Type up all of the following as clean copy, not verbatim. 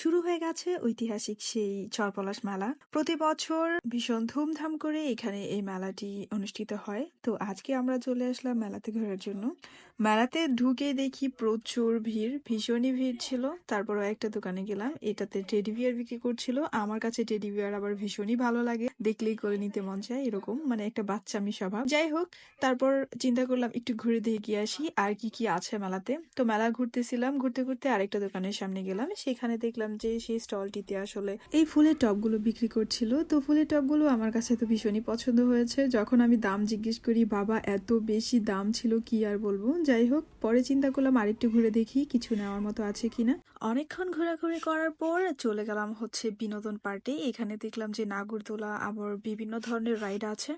শুরু হয়ে গেছে ঐতিহাসিক সেই চরপলাশ মেলা। প্রতি বছর ভীষণ ধুমধাম করে এখানে এই মেলাটি অনুষ্ঠিত হয়। তো আজকে আমরা চলে আসলাম মেলাতে ঘোরার জন্য। মেলাতে ঢুকে দেখি প্রচুর ভিড়, ভীষণই ভিড় ছিল। তারপর একটা দোকানে গেলাম, এটাতে টেডি বিয়ার বিক্রি করছিল। আমার কাছে টেডি বিয়ার আবার ভীষণই ভালো লাগে, দেখলেই কোলে নিতে মন চায়, এরকম মানে একটা বাচ্চামি স্বভাব। যাই হোক, তারপর চিন্তা করলাম একটু ঘুরে দেখে আসি আর কি কি আছে মেলাতে। তো মেলা ঘুরতেছিলাম, ঘুরতে ঘুরতে আরেকটা দোকানের সামনে গেলাম। সেখানে দেখলাম যে সেই স্টলটিতে আসলে এই ফুলের টবগুলো বিক্রি করছিল। তো ফুলের টবগুলো আমার কাছে তো ভীষণই পছন্দ হয়েছে। যখন আমি দাম জিজ্ঞেস করি, বাবা এত বেশি দাম ছিল, কি আর বলবো। যাই হোক, পরে চিন্তা করলাম আরেকটু ঘুরে দেখি কিছু নেওয়ার মতো আছে কিনা। অনেকক্ষণ ঘোরাঘুরি করার পর চলে গেলাম হচ্ছে বিনোদন পার্কে। এখানে দেখলাম যে নাগরদোলা, আবার বিভিন্ন ধরনের রাইড আছে।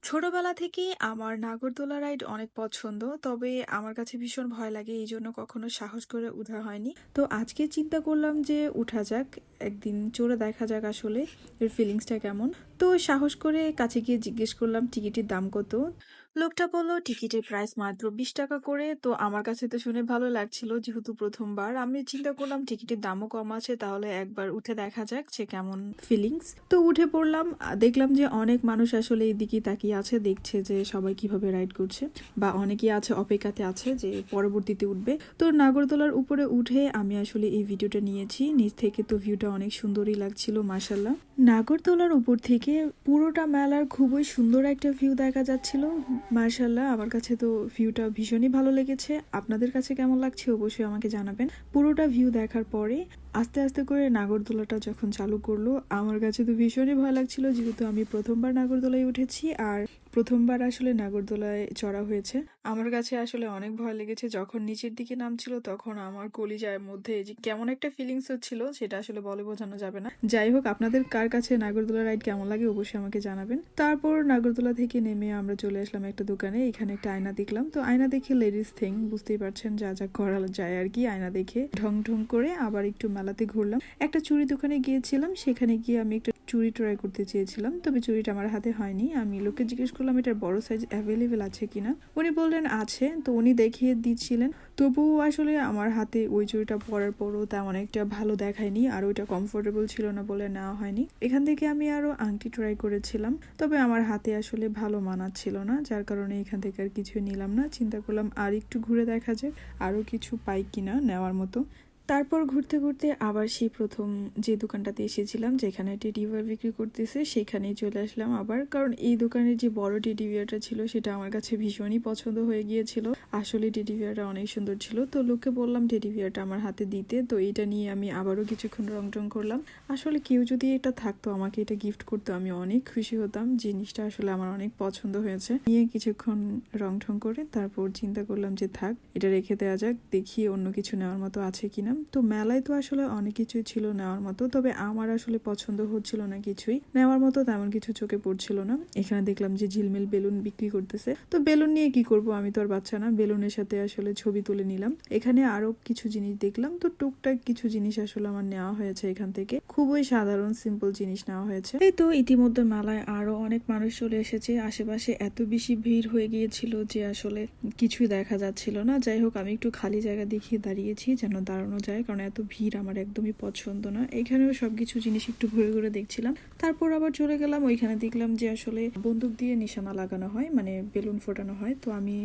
ছোটবেলা থেকেই আমার নাগরদোলা রাইড অনেক পছন্দ, তবে আমার কাছে ভীষণ ভয় লাগে, এই জন্য কখনো সাহস করে উঠা হয়নি। তো আজকে চিন্তা করলাম যে উঠা যাক, একদিন চড়ে দেখা যাক আসলে এর ফিলিংসটা কেমন। তো সাহস করে কাছে গিয়ে জিজ্ঞেস করলাম টিকিটের দাম কত। লোকটা বললো টিকিটের প্রাইস মাত্র 20 টাকা করে। তো আমার কাছে তো শুনে ভালো লাগছিল, যেহেতু প্রথমবার। আমি চিন্তা করলাম টিকিটের দামও কম আছে, তাহলে একবার উঠে দেখা যাক যে কেমন ফিলিংস। তো উঠে পড়লাম, দেখলাম যে অনেক মানুষ আসলে এইদিকে তাকিয়ে আছে, দেখছে যে সবাই কিভাবে রাইড করছে, বা অনেকেই আছে অপেক্ষাতে আছে যে পরবর্তীতে উঠবে। তো নাগরদোলার উপরে উঠে আমি আসলে এই ভিডিওটা নিয়েছি নিচ থেকে। তো ভিউটা অনেক সুন্দরই লাগছিল মাশাল্লাহ। নাগরদোলার উপর থেকে পুরোটা মেলার খুবই সুন্দর একটা ভিউ দেখা যাচ্ছিল মাশাল্লাহ। আমার কাছে তো ভিউটা ভীষণই ভালো লেগেছে। আপনাদের কাছে কেমন লাগছে অবশ্যই আমাকে জানাবেন। পুরোটা ভিউ দেখার পরে আস্তে আস্তে করে নাগরদোলাটা যখন চালু করলো, আমার কাছে তো ভীষণই ভয় লাগছিল, যেহেতু আমি প্রথমবার নাগরদোলায় উঠেছি আর প্রথমবার আসলে নাগরদোলায় চড়া হয়েছে। আমার কাছে আসলে অনেক ভয় লেগেছে। যখন নিচের দিকে নামছিল তখন আমার কলিজার মধ্যে যে কেমন একটা ফিলিংস হচ্ছিল, সেটা আসলে বলে বোঝানো যাবে না। যাই হোক, আপনাদের কার কাছে নাগরদোলা রাইড কেমন লাগে অবশ্যই আমাকে জানাবেন। তারপর নাগরদোলা থেকে নেমে আমরা চলে আসলাম একটা দোকানে। এখানে একটা আয়না দেখলাম। তো আয়না দেখে লেডিস থিং, বুঝতেই পারছেন, যা যা করা যায় আর কি। আয়না দেখে ঢং ঢং করে আবার একটু মেলাতে ঘুরলাম। একটা চুড়ি দোকানে গিয়েছিলাম, সেখানে গিয়ে আমি একটা চুড়ি ট্রাই করতে চেয়েছিলাম, তবে চুড়িটা আমার হাতে হয়নি। আমি লোককে জিজ্ঞেস করলাম এটার বড় সাইজ অ্যাভেলেবেল আছে কিনা। উনি বললেন আছে। তো উনি দেখিয়ে দিচ্ছিলেন, তবুও আসলে আমার হাতে ওই চুড়িটা পরার পরও তেমন একটা ভালো দেখায়নি, আর ওইটা কমফোর্টেবল ছিল না বলে নেওয়া হয়নি। এখান থেকে আমি আরো আংটি ট্রাই করেছিলাম, তবে আমার হাতে আসলে ভালো মানাচ্ছিল না, যার কারণে এখান থেকে আর কিছুই নিলাম না। চিন্তা করলাম আর একটু ঘুরে দেখা যায় আরো কিছু পাই কিনা নেওয়ার মতো। তারপর ঘুরতে ঘুরতে আবার সেই প্রথম যে দোকানটাতে এসেছিলাম, যেখানে টেডি বিয়ার বিক্রি করতেছে, সেখানেই চলে আসলাম আবার। কারণ এই দোকানের যে বড় টেডি বিয়ারটা ছিল, সেটা আমার কাছে ভীষণই পছন্দ হয়ে গিয়েছিল। আসলে টেডি বিয়ারটা অনেক সুন্দর ছিল। তো লোককে বললাম টেডি বিয়ারটা আমার হাতে দিতে। তো এটা নিয়ে আমি আবারও কিছুক্ষণ রং টং করলাম। আসলে কেউ যদি এটা থাকতো আমাকে এটা গিফট করতো, আমি অনেক খুশি হতাম। জিনিসটা আসলে আমার অনেক পছন্দ হয়েছে। নিয়ে কিছুক্ষণ রং ঠং করে তারপর চিন্তা করলাম যে থাক, এটা রেখে দেওয়া যাক, দেখি অন্য কিছু নেওয়ার মতো আছে কিনা। তো মেলায় তো আসলে অনেক কিছুই ছিল নেওয়ার মতো, তবে আমার আসলে পছন্দ হচ্ছিল না কিছুই। নেওয়ার মতো তেমন কিছু চোখে পড়ছিল না। এখানে দেখলাম যে ঝিলমিল বেলুন বিক্রি করতেছে। তো বেলুন নিয়ে কি করব, আমি তো আর বাচ্চা না। বেলুনের সাথে আসলে ছবি তুলে নিলাম। এখানে আরো কিছু জিনিস দেখলাম। তো টুকটাক কিছু জিনিস আসলে আমার নেওয়া হয়েছে এখান থেকে। খুবই সাধারণ সিম্পল জিনিস নেওয়া হয়েছে। এই তো ইতিমধ্যে মেলায় আরো অনেক মানুষ চলে এসেছে। আশেপাশে এত বেশি ভিড় হয়ে গিয়েছিল যে আসলে কিছুই দেখা যাচ্ছিল না। যাই হোক, আমি একটু খালি জায়গা দেখিয়ে দাঁড়িয়েছি যেন দাঁড়ানো যায়, কারণ এত ভিড় আমার একদমই পছন্দ না। এখানেও সবকিছু জিনিস একটু ঘুরে ঘুরে দেখছিলাম। তারপর আবার চলে গেলাম ওইখানে, দেখলাম যে আসলে বন্দুক দিয়ে নিশানা লাগানো হয়, মানে বেলুন ফোটানো হয়। তো আমি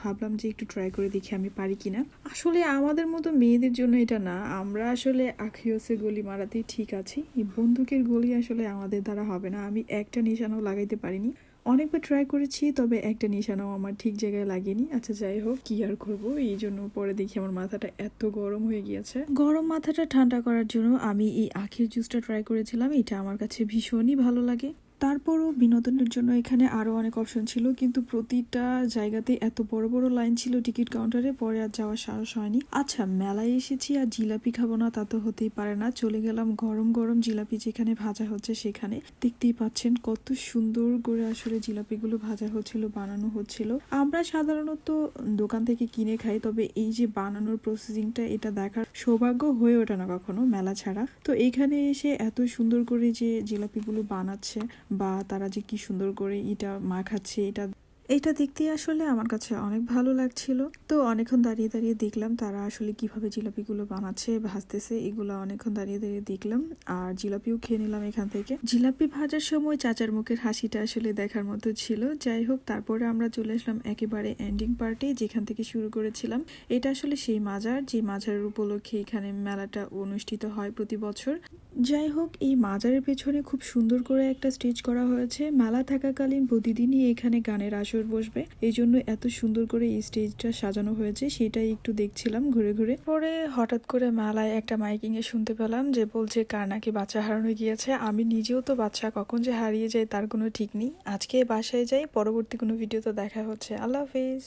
ভাবলাম যে একটু ট্রাই করে দেখি আমি পারি কিনা। আসলে আমাদের মতো মেয়েদের জন্য এটা না, আমরা আসলে আখিওসে গলি মারাতেই ঠিক আছি। এই বন্দুকের গলি আসলে আমাদের দ্বারা হবে না। আমি একটা নিশানাও লাগাইতে পারিনি। অনেকবার ট্রাই করেছি, তবে একটা নিশানাও আমার ঠিক জায়গায় লাগেনি। আচ্ছা যাই হোক, কি আর করবো। এই জন্য পরে দেখি আমার মাথাটা এত গরম হয়ে গিয়েছে। গরম মাথাটা ঠান্ডা করার জন্য আমি এই আখের জুসটা ট্রাই করেছিলাম। এটা আমার কাছে ভীষণই ভালো লাগে। তারপরও বিনোদনের জন্য এখানে আরো অনেক অপশন ছিল, কিন্তু প্রতিটা জায়গাতে এত বড় বড় লাইন ছিল টিকিট কাউন্টারে, পরে আর যাওয়ার সাহস হয়নি। আচ্ছা, মেলায় এসেছি আর জিলাপি খাবো না তা তো হতেই পারে না। চলে গেলাম গরম গরম জিলাপি যেখানে ভাজা হচ্ছে সেখানে। দেখতেই পাচ্ছেন কত সুন্দর করে আসলে জিলাপিগুলো ভাজা হচ্ছিল, বানানো হচ্ছিল। আমরা সাধারণত দোকান থেকে কিনে খাই, তবে এই যে বানানোর প্রসেসিংটা, এটা দেখার সৌভাগ্য হয়ে ওঠে না কখনো মেলা ছাড়া। তো এখানে এসে এত সুন্দর করে যে জিলাপিগুলো বানাচ্ছে, বা তারা যে কি সুন্দর করে এটা মাখাচ্ছে, এটা দেখতে আসলে আমার কাছে অনেক ভালো লাগছিল। তো অনেকক্ষণ দাঁড়িয়ে দাঁড়িয়ে দেখলাম তারা আসলে কিভাবে জিলাপিগুলো বানাচ্ছে, ভাজতেছে, এগুলো অনেকক্ষণ দাঁড়িয়ে দাঁড়িয়ে দেখলাম। আর জিলাপিও খেয়ে নিলাম এখান থেকে। জিলাপি ভাজার সময় চাচার মুখের হাসিটা আসলে দেখার মতো ছিল। যাই হোক, তারপরে আমরা চলে আসলাম একেবারে এন্ডিং পার্টে, যেখান থেকে শুরু করেছিলাম। এটা আসলে সেই মাজার, যে মাজারের উপলক্ষে এখানে মেলাটা অনুষ্ঠিত হয় প্রতি বছর। যাই হোক, এই মাজারের পেছনে খুব সুন্দর করে একটা স্টেজ করা হয়েছে। মেলা থাকাকালীন প্রতিদিনই এখানে গানের আসর বসবে, এই জন্য এত সুন্দর করে এই স্টেজটা সাজানো হয়েছে, সেটাই একটু দেখছিলাম ঘুরে ঘুরে। পরে হঠাৎ করে মেলায় একটা মাইকিং এ শুনতে পেলাম যে বলছে কার নাকি বাচ্চা হারানো গিয়েছে। আমি নিজেও তো বাচ্চা, কখন যে হারিয়ে যায় তার কোনো ঠিক নেই। আজকে বাসায় যাই, পরবর্তী কোনো ভিডিও তো দেখা হচ্ছে। আল্লাহ হাফিজ।